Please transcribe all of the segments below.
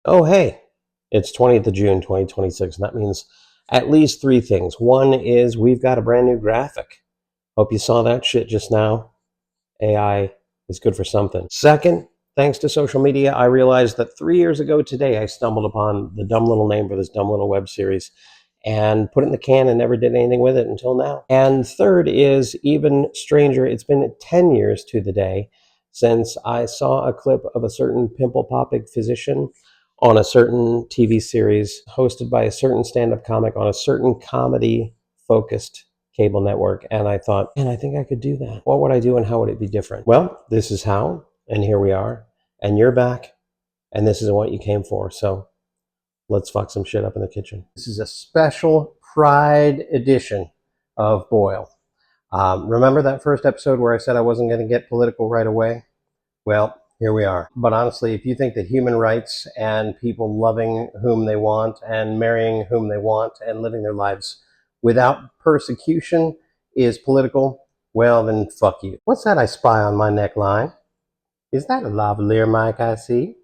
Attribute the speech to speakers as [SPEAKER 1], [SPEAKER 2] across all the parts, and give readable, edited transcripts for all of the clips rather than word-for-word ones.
[SPEAKER 1] Oh, hey, it's 20th of June, 2026, and that means at least three things. One is we've got a brand new graphic. Hope you saw that shit just now. AI is good for something. Second, thanks to social media, I realized that 3 years ago today, I stumbled upon the dumb little name for this dumb little web series and put it in the can and never did anything with it until now. And third is even stranger, it's been 10 years to the day since I saw a clip of a certain pimple popping physician on a certain TV series hosted by a certain stand-up comic on a certain comedy focused cable network. And I thought, man, I think I could do that. What would I do and how would it be different? Well, this is how, and here we are, and you're back, and this is what you came for. So let's fuck some shit up in the kitchen. This is a special Pride edition of Boil. Remember that first episode where I said I wasn't going to get political right away? Well, here we are. But honestly, if you think that human rights and people loving whom they want and marrying whom they want and living their lives without persecution is political, well, then fuck you. What's that I spy on my neckline? Is that a lavalier mic I see?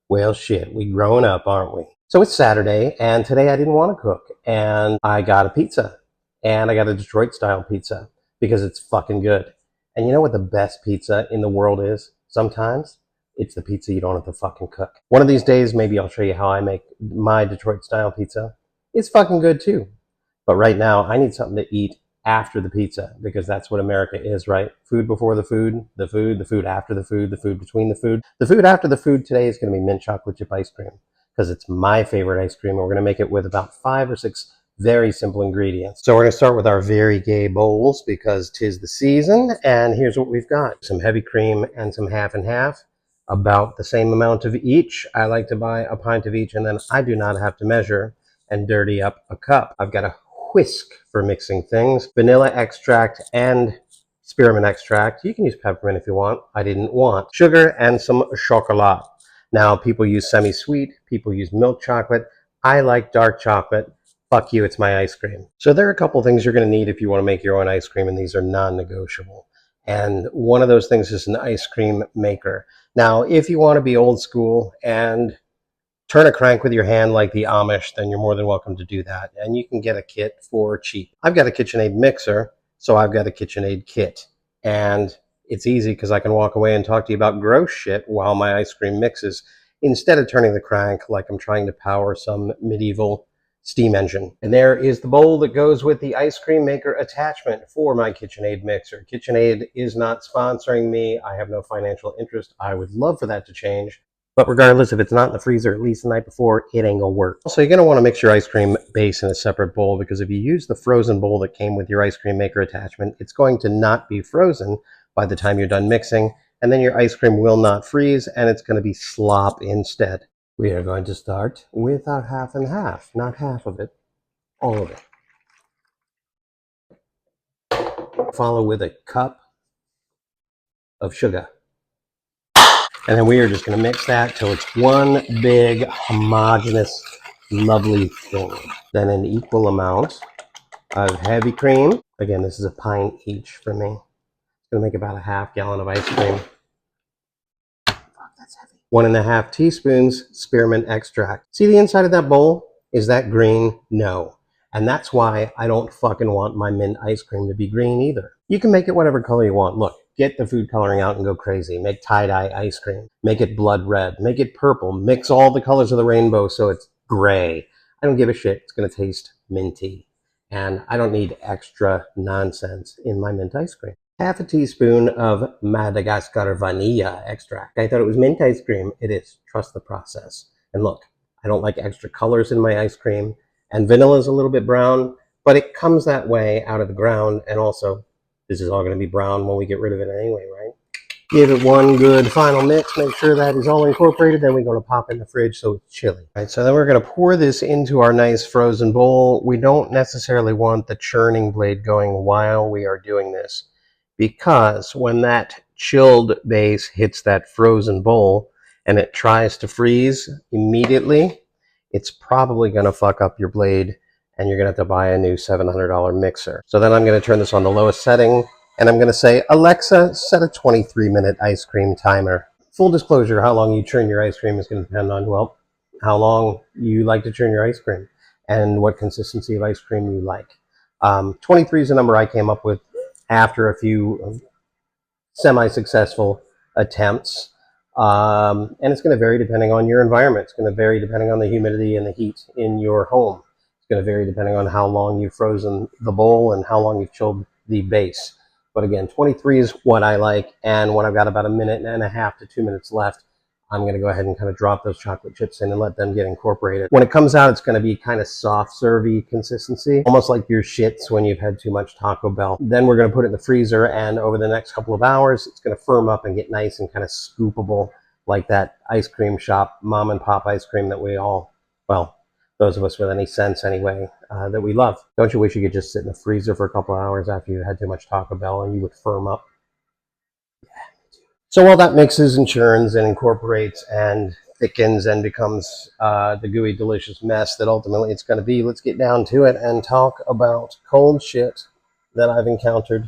[SPEAKER 1] Well, shit, we growing up, aren't we? So it's Saturday, and today I didn't want to cook, and I got a pizza, and I got a Detroit-style pizza because it's fucking good. And you know what the best pizza in the world is? Sometimes it's the pizza you don't have to fucking cook. One of these days, maybe I'll show you how I make my Detroit-style pizza. It's fucking good too. But right now, I need something to eat after the pizza because that's what America is, right? Food before the food, the food after the food between the food. The food after the food today is going to be mint chocolate chip ice cream because it's my favorite ice cream. And we're going to make it with about 5 or 6 very simple ingredients. So we're going to start with our very gay bowls because 'tis the season. And here's what we've got. Some heavy cream and some half and half. About the same amount of each. I like to buy a pint of each and then I do not have to measure and dirty up a cup. I've got a whisk for mixing things. Vanilla extract and spearmint extract. You can use peppermint if you want. I didn't want. Sugar and some chocolat. Now people use semi-sweet. People use milk chocolate. I like dark chocolate. Fuck you, it's my ice cream. So there are a couple things you're going to need if you want to make your own ice cream, and these are non-negotiable. And one of those things is an ice cream maker. Now, if you want to be old school and turn a crank with your hand like the Amish, then you're more than welcome to do that. And you can get a kit for cheap. I've got a KitchenAid mixer, so I've got a KitchenAid kit. And it's easy because I can walk away and talk to you about gross shit while my ice cream mixes instead of turning the crank like I'm trying to power some medieval steam engine. And there is the bowl that goes with the ice cream maker attachment for my KitchenAid mixer. KitchenAid is not sponsoring me. I have no financial interest. I would love for that to change. But regardless, if it's not in the freezer at least the night before, it ain't gonna work. Also, you're gonna wanna mix your ice cream base in a separate bowl because if you use the frozen bowl that came with your ice cream maker attachment, it's going to not be frozen by the time you're done mixing, and then your ice cream will not freeze and it's gonna be slop instead. We are going to start with our half and half, not half of it, all of it. Follow with a cup of sugar. And then we are just going to mix that till it's one big, homogeneous, lovely thing. Then an equal amount of heavy cream. Again, this is a pint each for me. It's going to make about a half gallon of ice cream. That's heavy. 1.5 teaspoons spearmint extract. See the inside of that bowl? Is that green? No. And that's why I don't fucking want my mint ice cream to be green either. You can make it whatever color you want. Look, get the food coloring out and go crazy. Make tie-dye ice cream. Make it blood red. Make it purple. Mix all the colors of the rainbow so it's gray. I don't give a shit. It's going to taste minty. And I don't need extra nonsense in my mint ice cream. Half a teaspoon of Madagascar vanilla extract. I thought it was mint ice cream. It is. Trust the process. And look, I don't like extra colors in my ice cream. And vanilla is a little bit brown, but it comes that way out of the ground. And also, this is all going to be brown when we get rid of it anyway, right? Give it one good final mix. Make sure that is all incorporated. Then we're going to pop it in the fridge so it's chilly. All right, so then we're going to pour this into our nice frozen bowl. We don't necessarily want the churning blade going while we are doing this, because when that chilled base hits that frozen bowl and it tries to freeze immediately, it's probably going to fuck up your blade and you're going to have to buy a new $700 mixer. So then I'm going to turn this on the lowest setting and I'm going to say, Alexa, set a 23-minute ice cream timer. Full disclosure, how long you churn your ice cream is going to depend on, well, how long you like to churn your ice cream, and what consistency of ice cream you like. 23 is a number I came up with after a few semi-successful attempts. And it's going to vary depending on your environment. It's going to vary depending on the humidity and the heat in your home. It's going to vary depending on how long you've frozen the bowl and how long you've chilled the base. But again, 23 is what I like. And when I've got about a minute and a half to 2 minutes left, I'm going to go ahead and kind of drop those chocolate chips in and let them get incorporated. When it comes out, it's going to be kind of soft servy consistency, almost like your shits when you've had too much Taco Bell. Then we're going to put it in the freezer, and over the next couple of hours, it's going to firm up and get nice and kind of scoopable, like that ice cream shop, mom and pop ice cream that we all, well, those of us with any sense anyway, that we love. Don't you wish you could just sit in the freezer for a couple of hours after you had too much Taco Bell and you would firm up? So while that mixes and churns and incorporates and thickens and becomes the gooey, delicious mess that ultimately it's going to be, let's get down to it and talk about cold shit that I've encountered.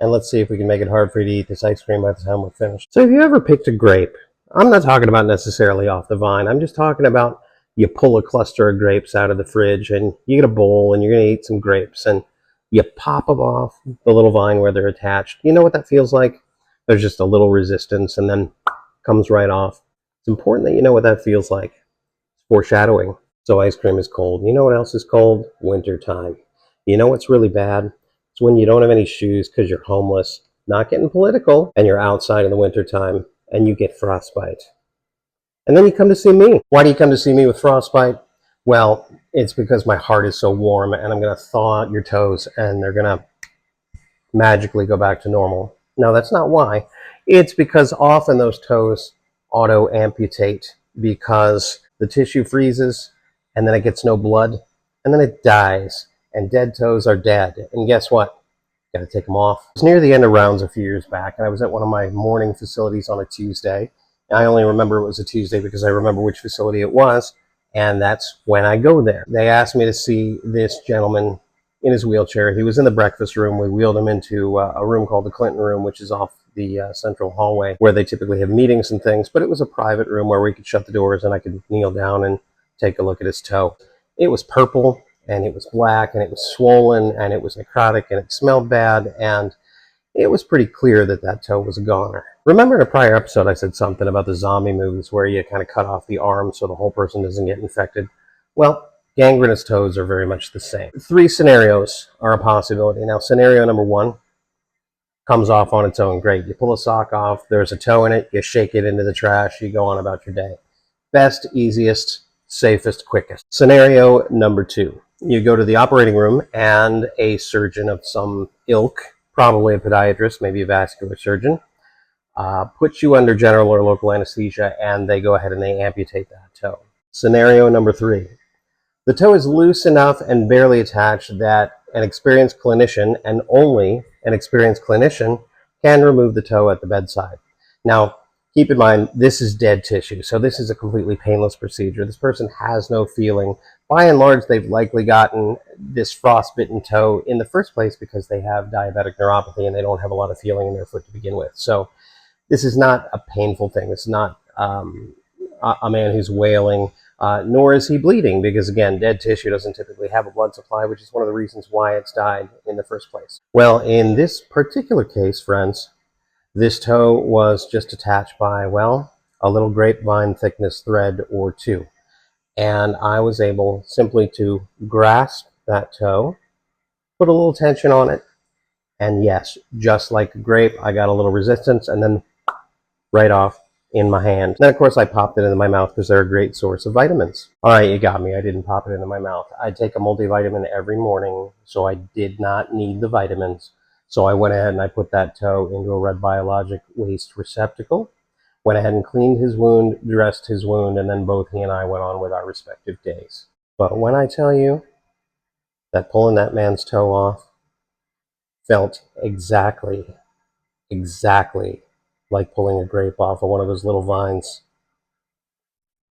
[SPEAKER 1] And let's see if we can make it hard for you to eat this ice cream by the time we're finished. So have you ever picked a grape? I'm not talking about necessarily off the vine. I'm just talking about you pull a cluster of grapes out of the fridge and you get a bowl and you're going to eat some grapes and you pop them off the little vine where they're attached. You know what that feels like? There's just a little resistance and then comes right off. It's important that you know what that feels like. It's foreshadowing. So ice cream is cold. You know what else is cold? Winter time. You know what's really bad? It's when you don't have any shoes because you're homeless, not getting political, and you're outside in the winter time and you get frostbite. And then you come to see me. Why do you come to see me with frostbite? Well, it's because my heart is so warm and I'm going to thaw out your toes and they're going to magically go back to normal. No, that's not why. It's because often those toes auto-amputate because the tissue freezes and then it gets no blood and then it dies. And dead toes are dead. And guess what? Got to take them off. It was near the end of rounds a few years back, and I was at one of my morning facilities on a Tuesday. I only remember it was a Tuesday because I remember which facility it was, and that's when I go there. They asked me to see this gentleman in his wheelchair. He was in the breakfast room. We wheeled him into a room called the Clinton Room, which is off the central hallway where they typically have meetings and things, but it was a private room where we could shut the doors and I could kneel down and take a look at his toe. It was purple, and it was black, and it was swollen, and it was necrotic, and it smelled bad, and it was pretty clear that that toe was a goner. Remember in a prior episode I said something about the zombie movies where you kind of cut off the arm so the whole person doesn't get infected? Well, gangrenous toes are very much the same. 3 scenarios are a possibility. Now, scenario number 1 comes off on its own. Great. You pull a sock off, there's a toe in it, you shake it into the trash, you go on about your day. Best, easiest, safest, quickest. Scenario number 2. You go to the operating room and a surgeon of some ilk, probably a podiatrist, maybe a vascular surgeon, puts you under general or local anesthesia and they go ahead and they amputate that toe. Scenario number 3. The toe is loose enough and barely attached that an experienced clinician, and only an experienced clinician, can remove the toe at the bedside. Now, keep in mind, this is dead tissue, so this is a completely painless procedure. This person has no feeling. By and large, they've likely gotten this frostbitten toe in the first place because they have diabetic neuropathy and they don't have a lot of feeling in their foot to begin with. So this is not a painful thing. It's not a man who's wailing, nor is he bleeding because, again, dead tissue doesn't typically have a blood supply, which is one of the reasons why it's died in the first place. Well, in this particular case, friends, this toe was just attached by, well, a little grapevine thickness thread or 2. And I was able simply to grasp that toe, put a little tension on it, and yes, just like a grape, I got a little resistance, and then right off in my hand. Then, of course, I popped it into my mouth because they're a great source of vitamins. All right, you got me. I didn't pop it into my mouth. I take a multivitamin every morning, so I did not need the vitamins. So I went ahead and I put that toe into a red biologic waste receptacle, went ahead and cleaned his wound, dressed his wound, and then both he and I went on with our respective days. But when I tell you that pulling that man's toe off felt exactly like pulling a grape off of one of those little vines,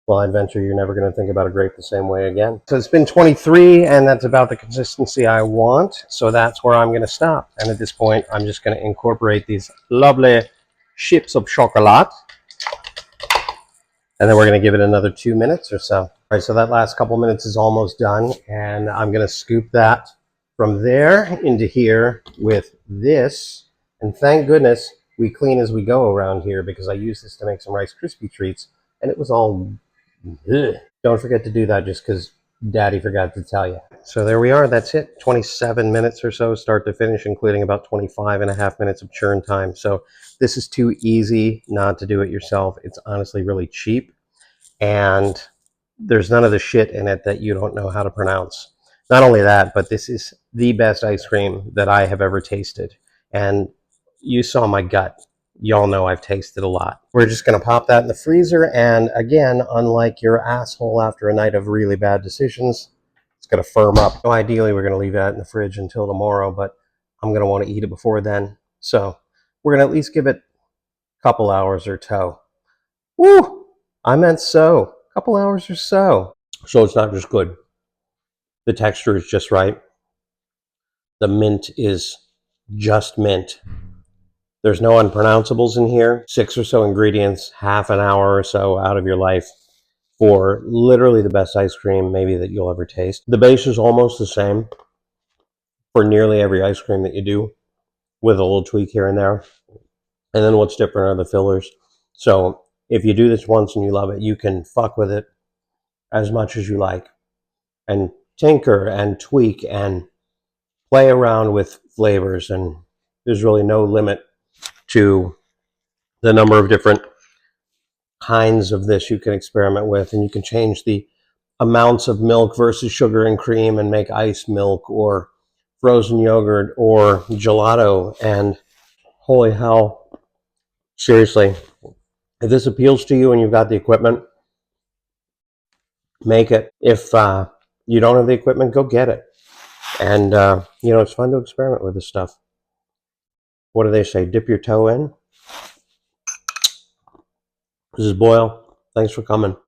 [SPEAKER 1] well, I'd venture you're never going to think about a grape the same way again. So it's been 23, and that's about the consistency I want, so that's where I'm going to stop. And at this point, I'm just going to incorporate these lovely chips of chocolate And then we're going to give it another 2 minutes or so. All right, so that last couple minutes is almost done, and I'm going to scoop that from there into here with this. And thank goodness we clean as we go around here, because I used this to make some Rice Krispie treats, and it was all ugh. Don't forget to do that just because Daddy forgot to tell you. So there we are. That's it. 27 minutes or so, start to finish, including about 25 and a half minutes of churn time. So this is too easy not to do it yourself. It's honestly really cheap, and there's none of the shit in it that you don't know how to pronounce. Not only that, but this is the best ice cream that I have ever tasted. And you saw my gut. Y'all know I've tasted a lot. We're just going to pop that in the freezer. And again, unlike your asshole after a night of really bad decisions, it's going to firm up. So ideally, we're going to leave that in the fridge until tomorrow, but I'm going to want to eat it before then. So we're going to at least give it a couple hours or so. Woo! I meant so. A couple hours or so. So it's not just good. The texture is just right. The mint is just mint. There's no unpronounceables in here. 6 or so ingredients, half an hour or so out of your life for literally the best ice cream maybe that you'll ever taste. The base is almost the same for nearly every ice cream that you do, with a little tweak here and there. And then what's different are the fillers. So if you do this once and you love it, you can fuck with it as much as you like and tinker and tweak and play around with flavors. And there's really no limit to the number of different kinds of this you can experiment with. And you can change the amounts of milk versus sugar and cream and make ice milk or frozen yogurt or gelato. And holy hell, seriously, if this appeals to you and you've got the equipment, make it. If you don't have the equipment, go get it. And it's fun to experiment with this stuff. What do they say? Dip your toe in. This is Boyle. Thanks for coming.